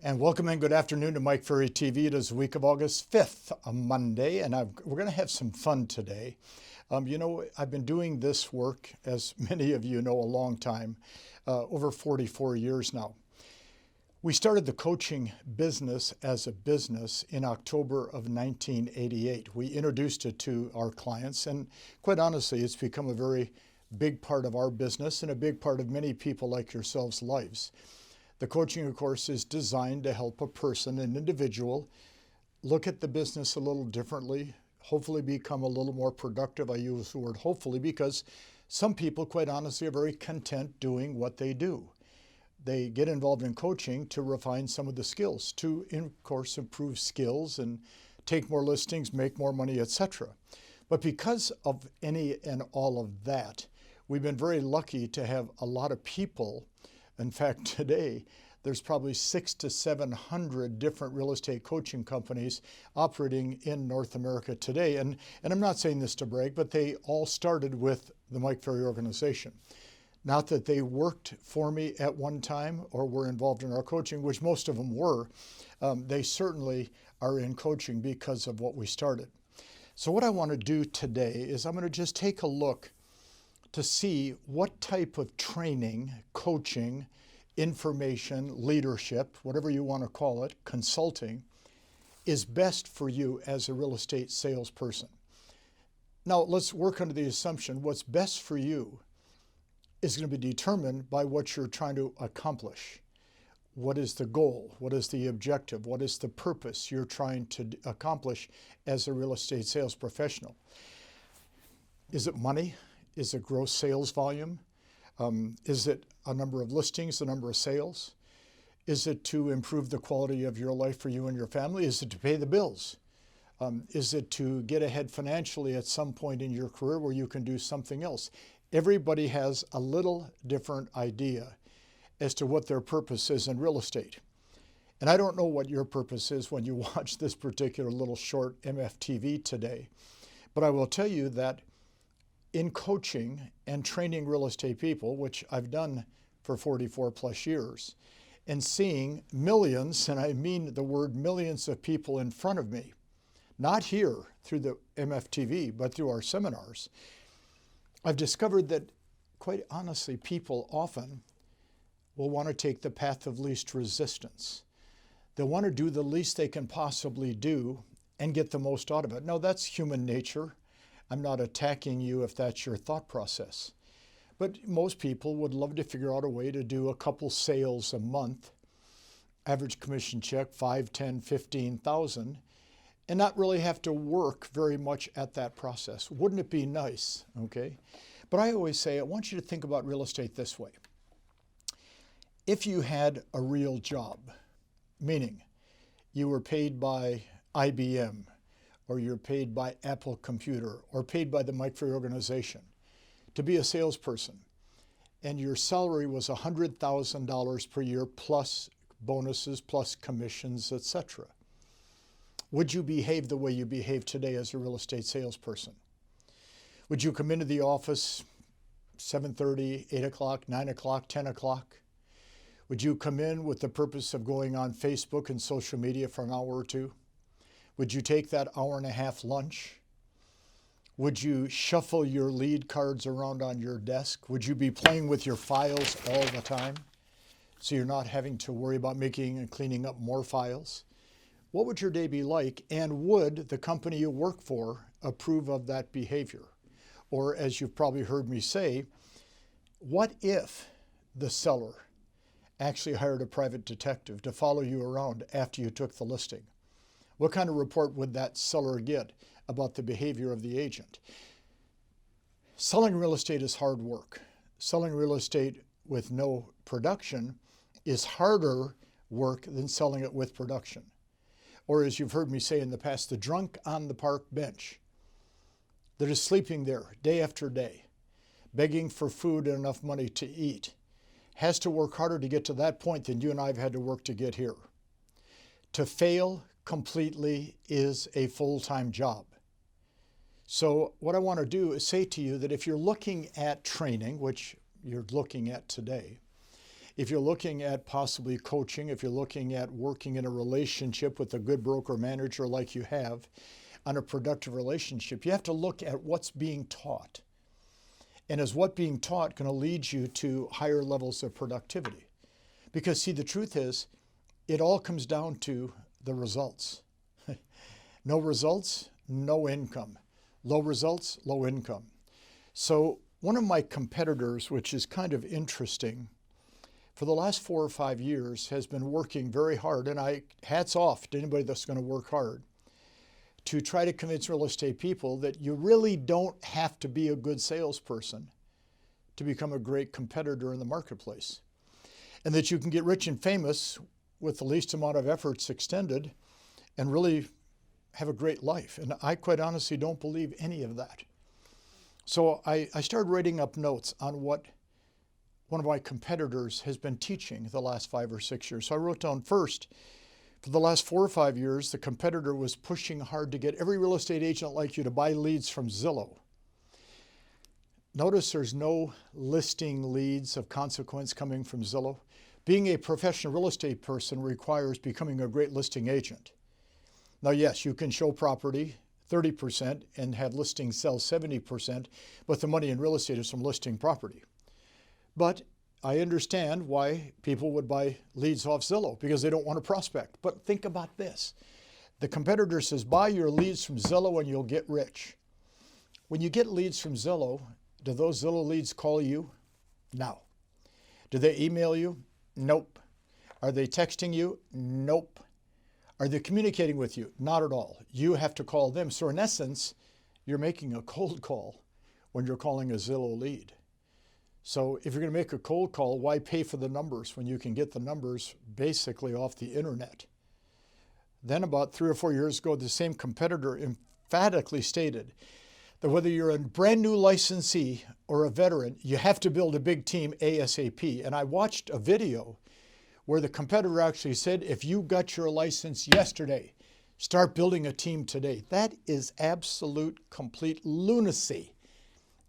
And welcome and good afternoon to Mike Ferry TV. It is the week of August 5th, a Monday, and we're going to have some fun today. I've been doing this work, as many of you know, a long time, over 44 years now. We started the coaching business as a business in October of 1988. We introduced it to our clients, and quite honestly, it's become a very big part of our business and a big part of many people like yourselves' lives. The coaching, of course, is designed to help a person, an individual, look at the business a little differently, hopefully become a little more productive. I use the word hopefully because some people, quite honestly, are very content doing what they do. They get involved in coaching to refine some of the skills, to, of course, improve skills and take more listings, make more money, etc. But because of any and all of that, we've been very lucky to have a lot of people. In fact, today, there's probably 600 to 700 different real estate coaching companies operating in North America today. And I'm not saying this to brag, but they all started with the Mike Ferry organization. Not that they worked for me at one time or were involved in our coaching, which most of them were. They certainly are in coaching because of what we started. So what I want to do today is I'm going to just take a look to see what type of training, coaching, information, leadership, whatever you want to call it, consulting, is best for you as a real estate salesperson. Now, let's work under the assumption what's best for you is going to be determined by what you're trying to accomplish. What is the goal? What is the objective? What is the purpose you're trying to accomplish as a real estate sales professional? Is it money? Is it gross sales volume? Is it a number of listings, the number of sales? Is it to improve the quality of your life for you and your family? Is it to pay the bills? Is it to get ahead financially at some point in your career where you can do something else? Everybody has a little different idea as to what their purpose is in real estate. And I don't know what your purpose is when you watch this particular little short MFTV today, but I will tell you that in coaching and training real estate people, which I've done for 44 plus years, and seeing millions, and I mean the word millions of people in front of me, not here through the MFTV, but through our seminars, I've discovered that, quite honestly, people often will want to take the path of least resistance. They'll want to do the least they can possibly do and get the most out of it. Now, that's human nature. I'm not attacking you if that's your thought process. But most people would love to figure out a way to do a couple sales a month, average commission check, 5, 10, 15,000, and not really have to work very much at that process. Wouldn't it be nice? Okay. But I always say, I want you to think about real estate this way. If you had a real job, meaning you were paid by IBM, or you're paid by Apple Computer, or paid by the Mike Ferry organization to be a salesperson, and your salary was $100,000 per year plus bonuses, plus commissions, etc. Would you behave the way you behave today as a real estate salesperson? Would you come into the office 7:30, 8 o'clock, 9 o'clock, 10 o'clock? Would you come in with the purpose of going on Facebook and social media for an hour or two? Would you take that hour and a half lunch? Would you shuffle your lead cards around on your desk? Would you be playing with your files all the time so you're not having to worry about making and cleaning up more files? What would your day be like, and would the company you work for approve of that behavior? Or, as you've probably heard me say, what if the seller actually hired a private detective to follow you around after you took the listing? What kind of report would that seller get about the behavior of the agent? Selling real estate is hard work. Selling real estate with no production is harder work than selling it with production. Or, as you've heard me say in the past, the drunk on the park bench that is sleeping there day after day, begging for food and enough money to eat, has to work harder to get to that point than you and I have had to work to get here. To fail completely is a full-time job. So what I want to do is say to you that if you're looking at training, which you're looking at today, If you're looking at possibly coaching, if you're looking at working in a relationship with a good broker manager like you have, on a productive relationship, you have to look at what's being taught. And is what being taught going to lead you to higher levels of productivity? Because see, the truth is, it all comes down to the results. No results, no income. Low results, low income. So one of my competitors, which is kind of interesting, for the last 4 or 5 years has been working very hard, and hats off to anybody that's going to work hard, to try to convince real estate people that you really don't have to be a good salesperson to become a great competitor in the marketplace, and that you can get rich and famous with the least amount of efforts extended and really have a great life. And I quite honestly don't believe any of that. So I started writing up notes on what one of my competitors has been teaching the last 5 or 6 years. So I wrote down first, for the last 4 or 5 years, the competitor was pushing hard to get every real estate agent like you to buy leads from Zillow. Notice there's no listing leads of consequence coming from Zillow. Being a professional real estate person requires becoming a great listing agent. Now, yes, you can show property 30% and have listings sell 70%, but the money in real estate is from listing property. But I understand why people would buy leads off Zillow, because they don't want to prospect. But think about this. The competitor says, buy your leads from Zillow and you'll get rich. When you get leads from Zillow, do those Zillow leads call you? No. Do they email you? Nope. Are they texting you? Nope. Are they communicating with you? Not at all. You have to call them. So in essence, you're making a cold call when you're calling a Zillow lead. So if you're going to make a cold call, why pay for the numbers when you can get the numbers basically off the internet? Then about 3 or 4 years ago, the same competitor emphatically stated that whether you're a brand new licensee or a veteran, you have to build a big team ASAP. And I watched a video where the competitor actually said, if you got your license yesterday, start building a team today. That is absolute, complete lunacy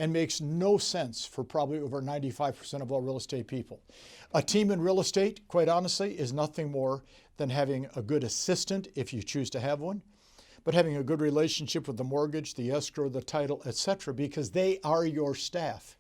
and makes no sense for probably over 95% of all real estate people. A team in real estate, quite honestly, is nothing more than having a good assistant, if you choose to have one, but having a good relationship with the mortgage, the escrow, the title, etc., because they are your staff.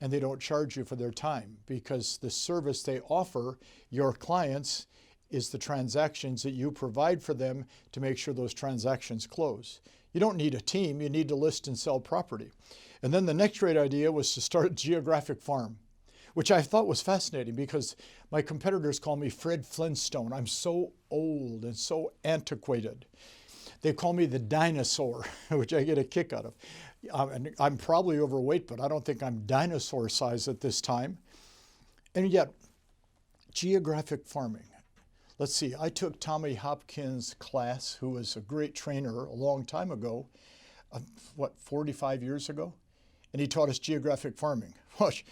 And they don't charge you for their time, because the service they offer your clients is the transactions that you provide for them to make sure those transactions close. You don't need a team, you need to list and sell property. And then the next great idea was to start a geographic farm, which I thought was fascinating because my competitors call me Fred Flintstone. I'm so old and so antiquated. They call me the dinosaur, which I get a kick out of. And I'm probably overweight, but I don't think I'm dinosaur size at this time. And yet, geographic farming. Let's see, I took Tommy Hopkins' class, who was a great trainer a long time ago, 45 years ago? And he taught us geographic farming. Gosh,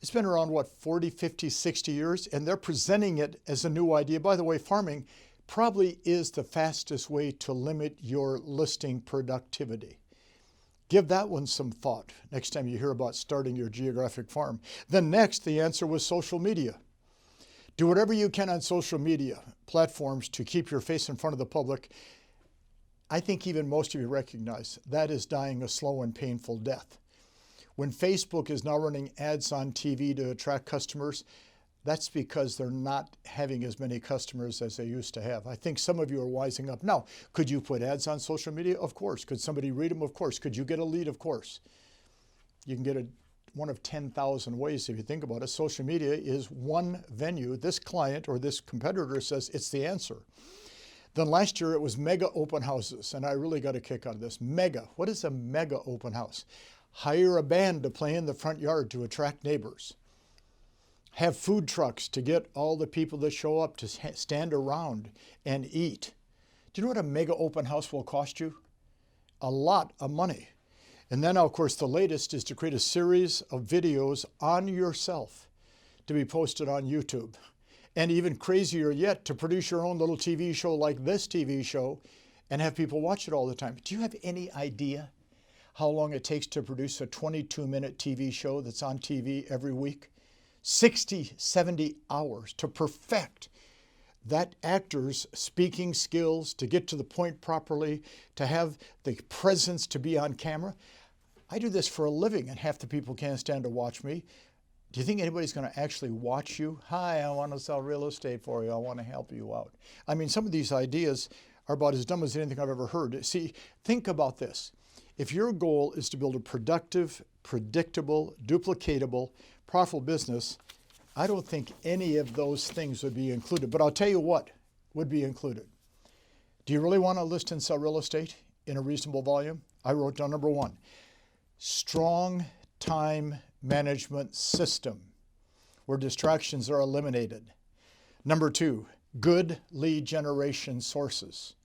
it's been around, 40, 50, 60 years, and they're presenting it as a new idea. By the way, farming probably is the fastest way to limit your listing productivity. Give that one some thought next time you hear about starting your geographic farm. Then next, the answer was social media. Do whatever you can on social media platforms to keep your face in front of the public. I think even most of you recognize that is dying a slow and painful death. When Facebook is now running ads on TV to attract customers, that's because they're not having as many customers as they used to have. I think some of you are wising up. Now, could you put ads on social media? Of course. Could somebody read them? Of course. Could you get a lead? Of course. You can get one of 10,000 ways if you think about it. Social media is one venue. This client or this competitor says it's the answer. Then last year it was mega open houses, and I really got a kick out of this. Mega. What is a mega open house? Hire a band to play in the front yard to attract neighbors. Have food trucks to get all the people that show up to stand around and eat. Do you know what a mega open house will cost you? A lot of money. And then, of course, the latest is to create a series of videos on yourself to be posted on YouTube. And even crazier yet, to produce your own little TV show like this TV show and have people watch it all the time. Do you have any idea how long it takes to produce a 22-minute TV show that's on TV every week? 60, 70 hours to perfect that actor's speaking skills, to get to the point properly, to have the presence to be on camera. I do this for a living, and half the people can't stand to watch me. Do you think anybody's going to actually watch you? Hi, I want to sell real estate for you. I want to help you out. I mean, some of these ideas are about as dumb as anything I've ever heard. See, think about this. If your goal is to build a productive, predictable, duplicatable, profitable business, I don't think any of those things would be included. But I'll tell you what would be included. Do you really want to list and sell real estate in a reasonable volume? I wrote down number 1, strong time management system where distractions are eliminated. Number 2, good lead generation sources.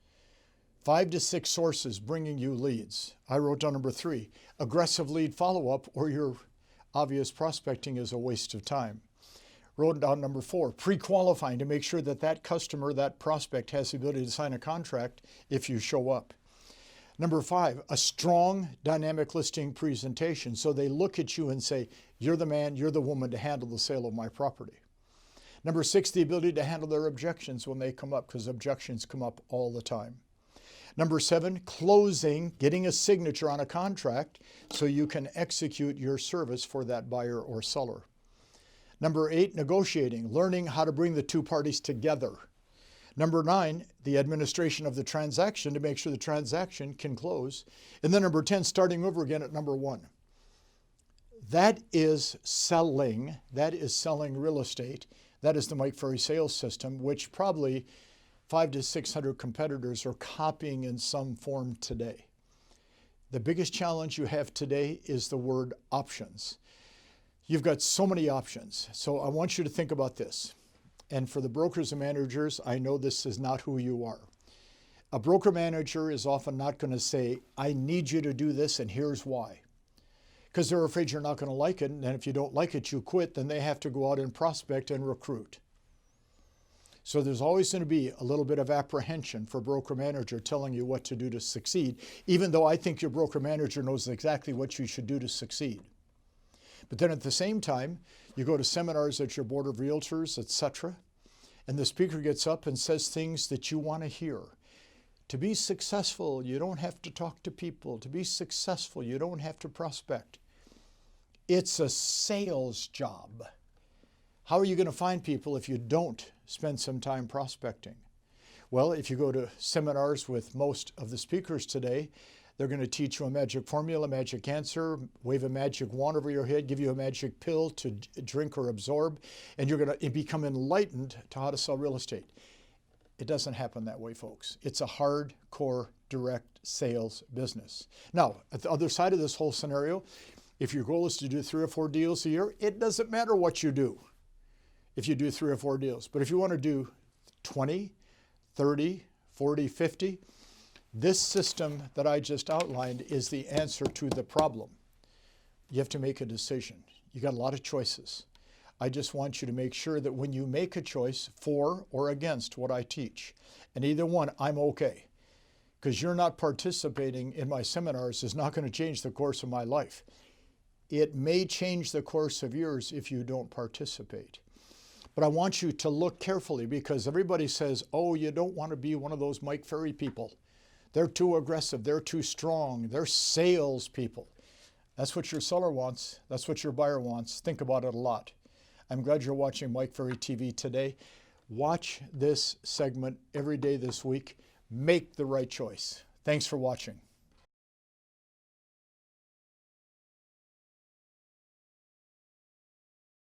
5 to 6 sources bringing you leads. I wrote down number 3, aggressive lead follow-up, or your obvious prospecting is a waste of time. Wrote down number 4, pre-qualifying to make sure that that customer, that prospect has the ability to sign a contract if you show up. Number 5, a strong dynamic listing presentation so they look at you and say, you're the man, you're the woman to handle the sale of my property. Number 6, the ability to handle their objections when they come up, because objections come up all the time. Number 7, closing, getting a signature on a contract so you can execute your service for that buyer or seller. Number 8, negotiating, learning how to bring the two parties together. Number 9, the administration of the transaction to make sure the transaction can close. And then number 10, starting over again at number 1. That is selling real estate. That is the Mike Ferry Sales System, which probably 500 to 600 competitors are copying in some form today. The biggest challenge you have today is the word options. You've got so many options. So I want you to think about this. And for the brokers and managers, I know this is not who you are. A broker manager is often not going to say, I need you to do this and here's why. Because they're afraid you're not going to like it. And if you don't like it, you quit. Then they have to go out and prospect and recruit. So there's always going to be a little bit of apprehension for a broker manager telling you what to do to succeed, even though I think your broker manager knows exactly what you should do to succeed. But then at the same time, you go to seminars at your board of realtors, etc., and the speaker gets up and says things that you want to hear. To be successful, you don't have to talk to people. To be successful, you don't have to prospect. It's a sales job. How are you going to find people if you don't spend some time prospecting? Well, if you go to seminars with most of the speakers today, they're going to teach you a magic formula, magic answer, wave a magic wand over your head, give you a magic pill to drink or absorb, and you're going to become enlightened to how to sell real estate. It doesn't happen that way, folks. It's a hardcore direct sales business. Now, at the other side of this whole scenario, if your goal is to do 3 or 4 deals a year, it doesn't matter what you do if you do 3 or 4 deals. But if you want to do 20, 30, 40, 50, this system that I just outlined is the answer to the problem. You have to make a decision. You got a lot of choices. I just want you to make sure that when you make a choice for or against what I teach, and either one, I'm okay. Because you're not participating in my seminars is not going to change the course of my life. It may change the course of yours if you don't participate. But I want you to look carefully, because everybody says, oh, you don't want to be one of those Mike Ferry people. They're too aggressive. They're too strong. They're sales people. That's what your seller wants. That's what your buyer wants. Think about it a lot. I'm glad you're watching Mike Ferry TV today. Watch this segment every day this week. Make the right choice. Thanks for watching.